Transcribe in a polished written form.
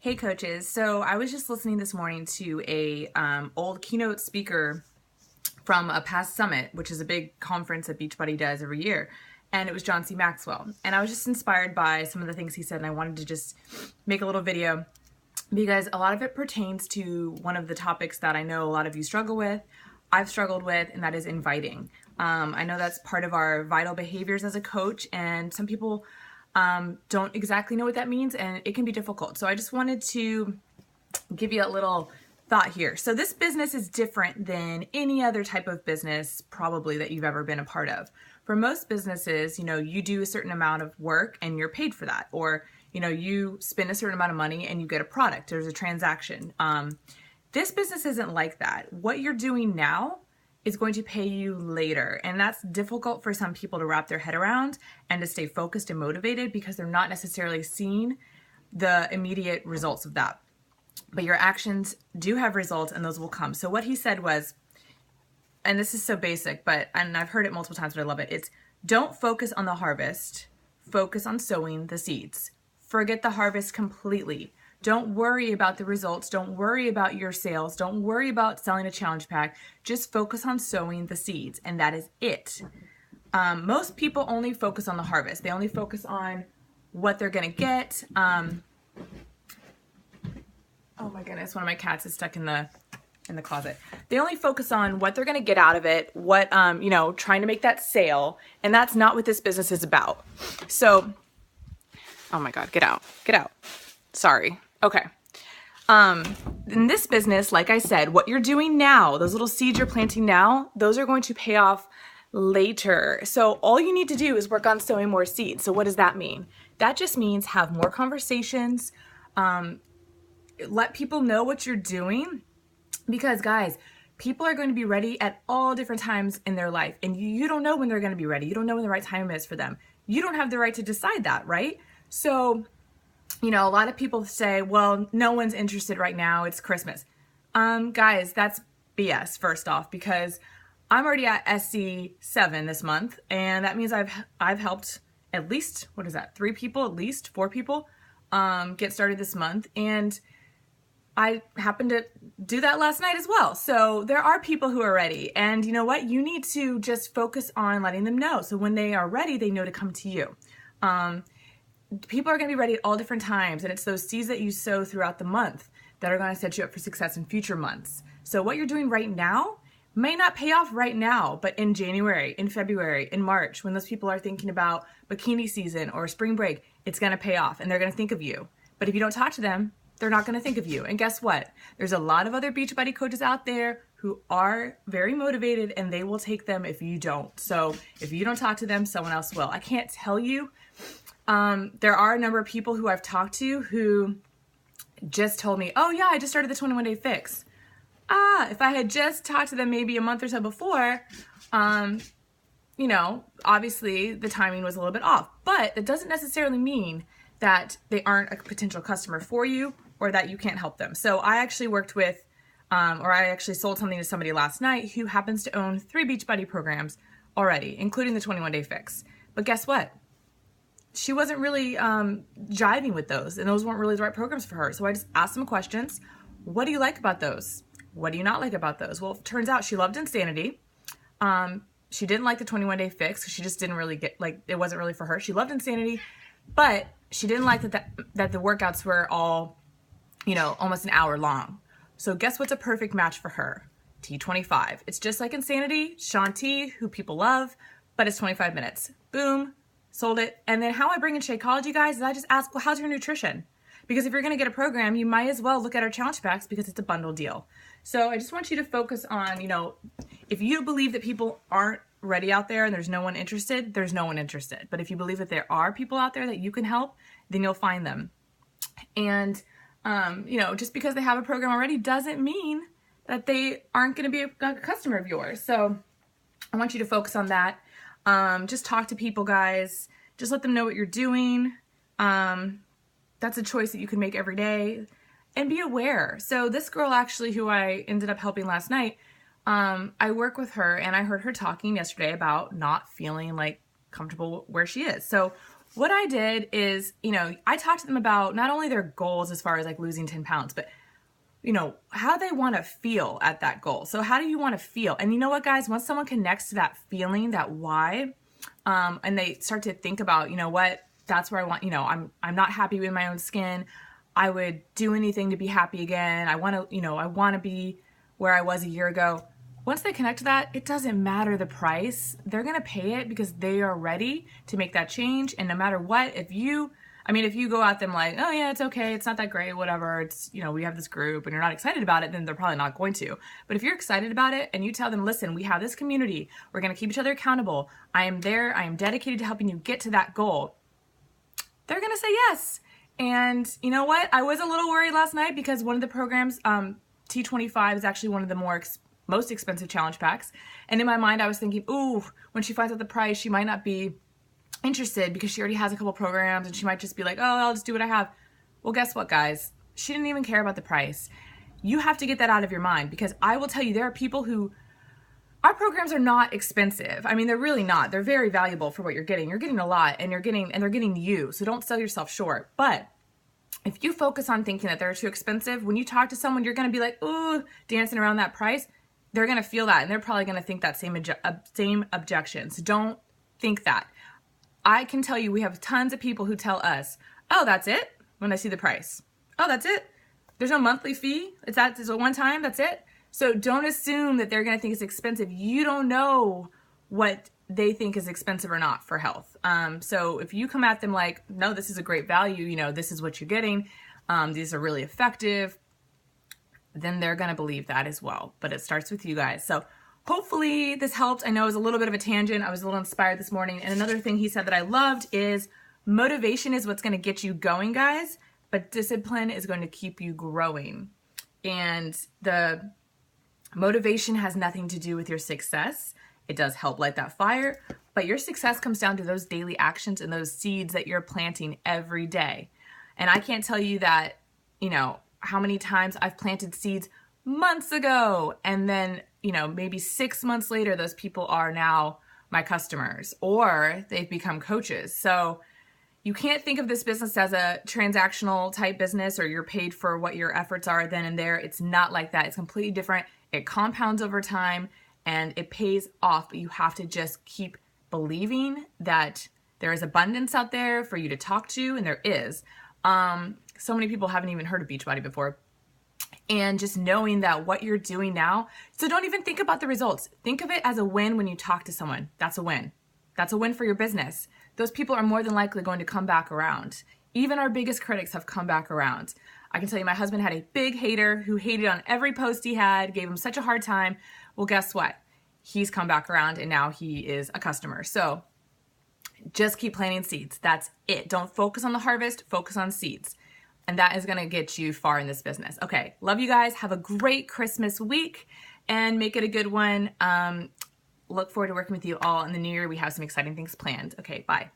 Hey coaches, so I was just listening this morning to a old keynote speaker from a past summit, which is a big conference that Beachbody does every year, and it was John C. Maxwell. And I was just inspired by some of the things he said, and I wanted to just make a little video because a lot of it pertains to one of the topics that I know a lot of you struggle with, I've struggled with, and that is inviting. I know that's part of our vital behaviors as a coach, and some people don't exactly know what that means, and it can be difficult. So I just wanted to give you a little thought here. So this business is different than any other type of business probably that you've ever been a part of. For most businesses, you do a certain amount of work and you're paid for that, or you spend a certain amount of money and you get a product. There's a transaction. This business isn't like that. What you're doing now is going to pay you later. And that's difficult for some people to wrap their head around and to stay focused and motivated because they're not necessarily seeing the immediate results of that. But your actions do have results and those will come. So what he said was, and this is so basic, and I've heard it multiple times, but I love it. It's don't focus on the harvest, focus on sowing the seeds. Forget the harvest completely. Don't worry about the results. Don't worry about your sales. Don't worry about selling a challenge pack. Just focus on sowing the seeds, and that is it. Most people only focus on the harvest. They only focus on what they're going to get. Oh my goodness, one of my cats is stuck in the closet. They only focus on what they're going to get out of it, what, trying to make that sale, and that's not what this business is about. So, oh my God, get out. Sorry. Okay. In this business, like I said, what you're doing now, those little seeds you're planting now, those are going to pay off later. So all you need to do is work on sowing more seeds. So what does that mean? That just means have more conversations, let people know what you're doing, because guys, people are going to be ready at all different times in their life, and you don't know when they're going to be ready. You don't know when the right time is for them. You don't have the right to decide that, right? So a lot of people say, well, no one's interested right now. It's Christmas. Guys, that's BS, first off, because I'm already at SC7 this month, and that means I've helped at least, 3 people, at least 4 people get started this month, and I happened to do that last night as well. So there are people who are ready, and you know what? You need to just focus on letting them know. So when they are ready, they know to come to you. People are going to be ready at all different times, and it's those seeds that you sow throughout the month that are going to set you up for success in future months. So what you're doing right now may not pay off right now, but in January, in February, in March, when those people are thinking about bikini season or spring break, it's going to pay off and they're going to think of you. But if you don't talk to them, they're not going to think of you. And guess what? There's a lot of other Beachbody coaches out there who are very motivated, and they will take them if you don't. So if you don't talk to them, someone else will. I can't tell you. There are a number of people who I've talked to who just told me, oh yeah, I just started the 21-day fix. If I had just talked to them maybe a month or so before, obviously the timing was a little bit off, but that doesn't necessarily mean that they aren't a potential customer for you or that you can't help them. So I actually worked with, I actually sold something to somebody last night who happens to own 3 Beachbody programs already, including the 21-day fix. But guess what? She wasn't really jiving with those, and those weren't really the right programs for her. So I just asked some questions. What do you like about those? What do you not like about those? Well, it turns out she loved Insanity. She didn't like the 21-day fix because she just didn't really get, it wasn't really for her. She loved Insanity, but she didn't like that the workouts were all, almost an hour long. So guess what's a perfect match for her? T25. It's just like Insanity, Shanti, who people love, but it's 25 minutes. Boom. Sold it. And then how I bring in Shakeology, guys, is I just ask, well, how's your nutrition? Because if you're going to get a program, you might as well look at our challenge packs because it's a bundle deal. So I just want you to focus on, if you believe that people aren't ready out there and there's no one interested, there's no one interested. But if you believe that there are people out there that you can help, then you'll find them. And, just because they have a program already doesn't mean that they aren't going to be a customer of yours. So I want you to focus on that. Just talk to people, guys. Just let them know what you're doing. That's a choice that you can make every day, and be aware. So this girl actually, who I ended up helping last night, I work with her, and I heard her talking yesterday about not feeling comfortable where she is. So what I did is, I talked to them about not only their goals as far as like losing 10 pounds, but how they want to feel at that goal. So how do you want to feel? And you know what, guys, once someone connects to that feeling, that why, and they start to think about, what, that's where I want, I'm not happy with my own skin. I would do anything to be happy again. I want to be where I was a year ago. Once they connect to that, it doesn't matter the price. They're going to pay it because they are ready to make that change. And no matter what, if you go at them like, oh yeah, it's okay, it's not that great, whatever, it's, we have this group, and you're not excited about it, then they're probably not going to. But if you're excited about it and you tell them, listen, we have this community, we're going to keep each other accountable, I am there, I am dedicated to helping you get to that goal, they're going to say yes. And you know what? I was a little worried last night because one of the programs, T25, is actually one of the most expensive challenge packs. And in my mind, I was thinking, ooh, when she finds out the price, she might not be interested because she already has a couple programs, and she might just be like, oh, I'll just do what I have. Well, guess what, guys? She didn't even care about the price. You have to get that out of your mind, because I will tell you, there are people who, our programs are not expensive. I mean, they're really not. They're very valuable for what you're getting. You're getting a lot, and they're getting you. So don't sell yourself short. But if you focus on thinking that they're too expensive, when you talk to someone, you're going to be like, ooh, dancing around that price. They're going to feel that, and they're probably going to think that same objection. So don't think that. I can tell you, we have tons of people who tell us, oh, that's it, when I see the price. Oh, that's it? There's no monthly fee? It's a one time, that's it? So don't assume that they're going to think it's expensive. You don't know what they think is expensive or not for health. So if you come at them like, no, this is a great value, this is what you're getting, these are really effective, then they're going to believe that as well. But it starts with you guys. So hopefully this helped. I know it was a little bit of a tangent. I was a little inspired this morning. And another thing he said that I loved is motivation is what's going to get you going, guys, but discipline is going to keep you growing. And the motivation has nothing to do with your success. It does help light that fire, but your success comes down to those daily actions and those seeds that you're planting every day. And I can't tell you that, how many times I've planted seeds months ago, and then maybe 6 months later, those people are now my customers, or they've become coaches. So you can't think of this business as a transactional type business, or you're paid for what your efforts are then and there. It's not like that. It's completely different. It compounds over time and it pays off, but you have to just keep believing that there is abundance out there for you to talk to, and there is. So many people haven't even heard of Beachbody before. And just knowing that what you're doing now, so don't even think about the results. Think of it as a win when you talk to someone. That's a win. That's a win for your business. Those people are more than likely going to come back around. Even our biggest critics have come back around. I can tell you, my husband had a big hater who hated on every post he had, gave him such a hard time. Well, guess what? He's come back around, and now he is a customer. So just keep planting seeds. That's it. Don't focus on the harvest, focus on seeds. And that is going to get you far in this business. Okay, love you guys. Have a great Christmas week and make it a good one. Look forward to working with you all in the new year. We have some exciting things planned. Okay, bye.